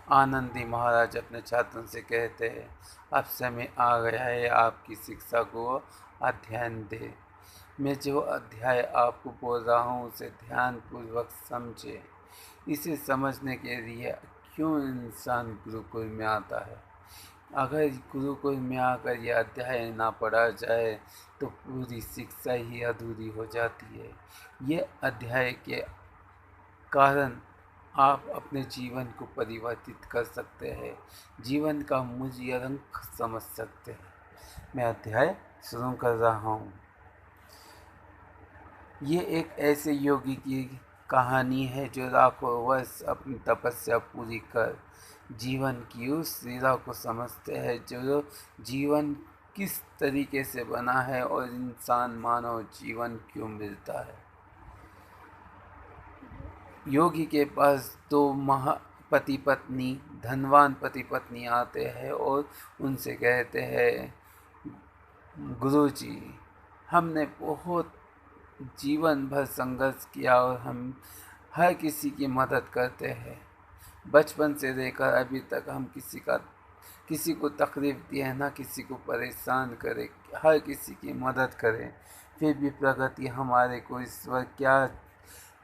आनंदी महाराज अपने छात्रों से कहते हैं, अब समय आ गया है आपकी शिक्षा को अध्ययन दे। मैं जो अध्याय आपको बोल रहा हूँ उसे ध्यानपूर्वक समझे। इसे समझने के लिए क्यों इंसान गुरुकुल में आता है? अगर गुरुकुल में आकर यह अध्याय ना पढ़ा जाए तो पूरी शिक्षा ही अधूरी हो जाती है। ये अध्याय के कारण आप अपने जीवन को परिवर्तित कर सकते हैं, जीवन का मूल्य रंग समझ सकते हैं। मैं अध्याय शुरू कर रहा हूँ। ये एक ऐसे योगी की कहानी है जो लाखों वर्ष अपनी तपस्या पूरी कर जीवन की उस लीला को समझते हैं जो जीवन किस तरीके से बना है और इंसान मानव जीवन क्यों मिलता है। योगी के पास दो पति पत्नी, धनवान पति पत्नी आते हैं और उनसे कहते हैं, गुरुजी, हमने बहुत जीवन भर संघर्ष किया और हम हर किसी की मदद करते हैं। बचपन से लेकर अभी तक हम किसी को तकलीफ दिए ना किसी को परेशान करे, हर किसी की मदद करें, फिर भी प्रगति हमारे को ईश्वर क्या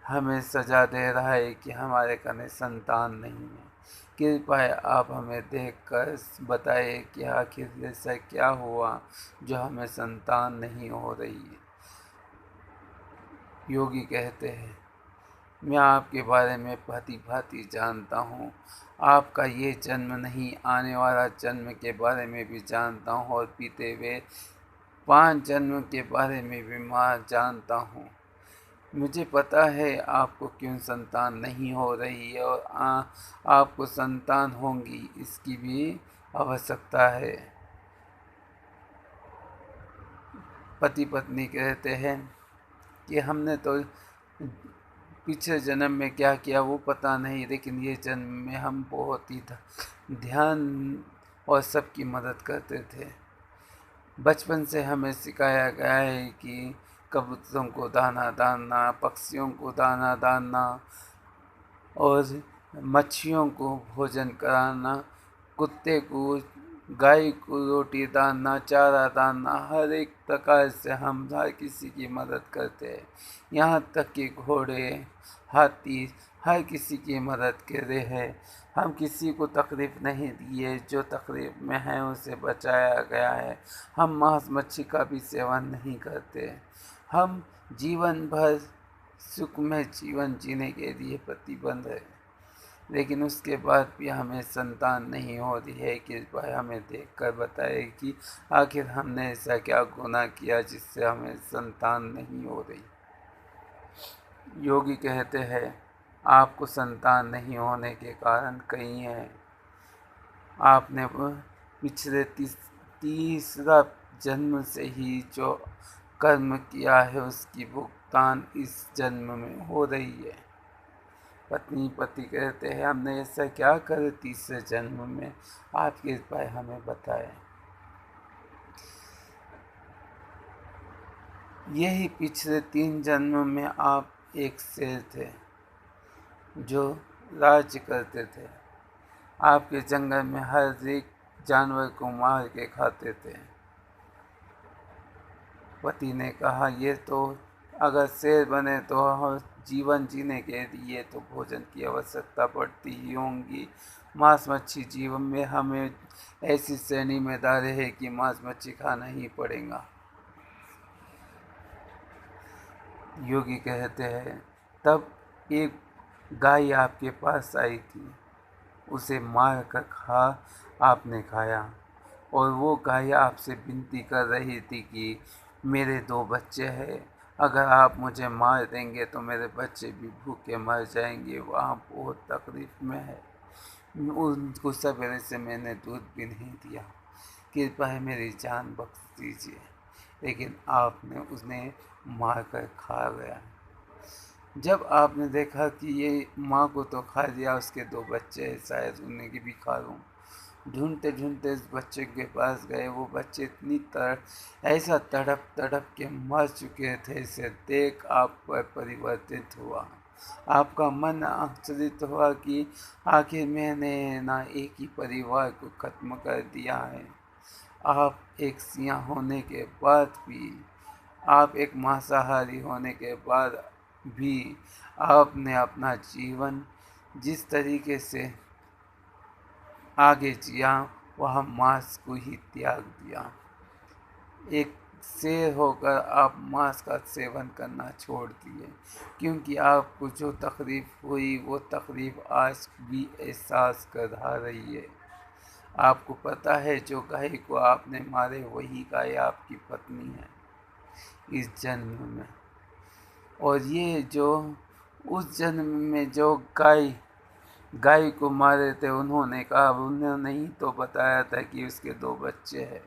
हमें सजा दे रहा है कि हमारे कने संतान नहीं है। कृपया आप हमें देखकर बताए कि आखिर ऐसा क्या हुआ जो हमें संतान नहीं हो रही है। योगी कहते हैं, मैं आपके बारे में भांति भांति जानता हूँ। आपका ये जन्म नहीं, आने वाला जन्म के बारे में भी जानता हूँ और बीते हुए 5 जन्म के बारे में भी मैं जानता हूँ। मुझे पता है आपको क्यों संतान नहीं हो रही है और आपको संतान होंगी इसकी भी आवश्यकता है। पति पत्नी कहते हैं कि हमने तो पिछले जन्म में क्या किया वो पता नहीं, लेकिन ये जन्म में हम बहुत ही ध्यान और सबकी मदद करते थे। बचपन से हमें सिखाया गया है कि कबूतरों को दाना डालना, पक्षियों को दाना डालना और मच्छियों को भोजन कराना, कुत्ते को, गाय को रोटी डालना, चारा डालना, हर एक प्रकार से हम हर किसी की मदद करते हैं। यहाँ तक कि घोड़े, हाथी, हर किसी की मदद कर रहे हैं। हम किसी को तकलीफ नहीं दिए, जो तकलीफ में है उसे बचाया गया है। हम मांस मच्छी का भी सेवन नहीं करते। हम जीवन भर सुखमय जीवन जीने के लिए प्रतिबद्ध है, लेकिन उसके बाद भी हमें संतान नहीं हो रही है। कृपया हमें देखकर बताए कि आखिर हमने ऐसा क्या गुनाह किया जिससे हमें संतान नहीं हो रही। योगी कहते हैं, आपको संतान नहीं होने के कारण कई हैं। आपने पिछले तीसरा जन्म से ही जो कर्म किया है उसकी भुगतान इस जन्म में हो रही है। पत्नी पति कहते हैं, हमने ऐसा क्या कर तीसरे जन्म में, आप कृपया हमें बताएं। यही पिछले 3 जन्म में आप एक शेर थे जो राज्य करते थे। आपके जंगल में हर एक जानवर को मार के खाते थे। पति ने कहा, ये तो अगर शेर बने तो जीवन जीने के लिए तो भोजन की आवश्यकता पड़ती ही होगी। मांस मच्छी जीवन में हमें ऐसी श्रेणी में डाले है कि मांस मच्छी खाना ही पड़ेगा। योगी कहते हैं, तब एक गाय आपके पास आई थी, उसे मार कर आपने खाया और वो गाय आपसे विनती कर रही थी कि मेरे 2 बच्चे हैं, अगर आप मुझे मार देंगे तो मेरे बच्चे भी भूखे मर जाएंगे, वहाँ बहुत तकलीफ में है। उनको सवेरे से मैंने दूध भी नहीं दिया, कृपया मेरी जान बख्श दीजिए। लेकिन आपने उन्हें मार कर खा गया। जब आपने देखा कि ये माँ को तो खा लिया, उसके 2 बच्चे हैं, शायद उन्हें भी खा लूँ। ढूंढते ढूंढते उस बच्चे के पास गए। वो बच्चे इतनी तड़प तड़प के मर चुके थे। इसे देख आप पर परिवर्तित हुआ। आपका मन आश्चर्य हुआ कि आखिर मैंने ना एक ही परिवार को खत्म कर दिया है। आप एक सियाह होने के बाद भी, आप एक मांसाहारी होने के बाद भी आपने अपना जीवन जिस तरीके से आगे जिया वह मांस को ही त्याग दिया। एक शेर होकर आप मांस का सेवन करना छोड़ दिए, क्योंकि आपको जो तकलीफ हुई वो तकलीफ आज भी एहसास करा रही है। आपको पता है जो गाय को आपने मारे वही गाय आपकी पत्नी है इस जन्म में। और ये जो उस जन्म में जो गाय को मारे थे उन्होंने कहा, उन्होंने ही तो बताया था कि उसके 2 बच्चे हैं,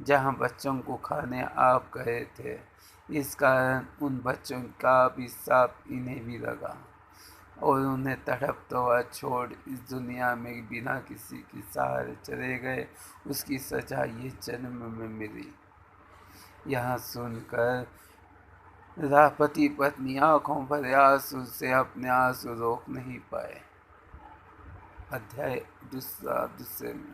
जहाँ बच्चों को खाने आप गए थे। इस कारण उन बच्चों का भी साथ इन्हें भी लगा और उन्हें तड़पता हुआ छोड़ इस दुनिया में बिना किसी के सहारे चले गए। उसकी सजा ये जन्म में मिली। यहाँ सुनकर पति पत्नी आंखों भरे आंसू से अपने आंसू रोक नहीं पाए। अध्याय दूसरे में।